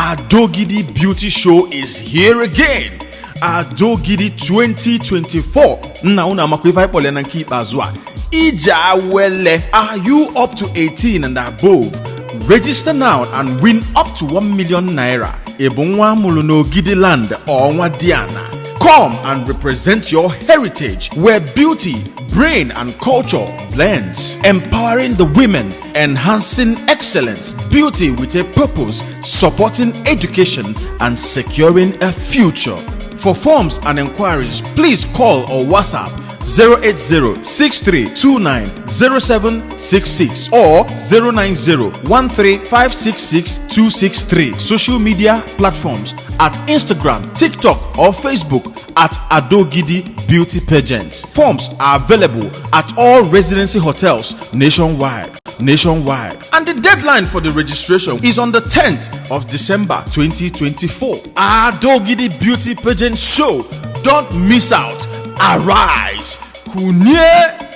Adaogidi Beauty Show is here again. Adaogidi 2024. Are you up to 18 and above? Register now and win up to 1 million naira. Ogidi land or NWADIANA. Come and represent your heritage where beauty, brain and culture blends. Empowering the women, enhancing excellence, beauty with a purpose, supporting education and securing a future. For forms and inquiries, please call or WhatsApp 080-6329-0766 or 090-13566263. Social media platforms at Instagram, TikTok or Facebook at Adaogidi Beauty Pageant. Forms are available at all residency hotels nationwide. And the deadline for the registration is on the 10th of December 2024. Adaogidi Beauty Pageant Show. Don't miss out. Arise. Kunye.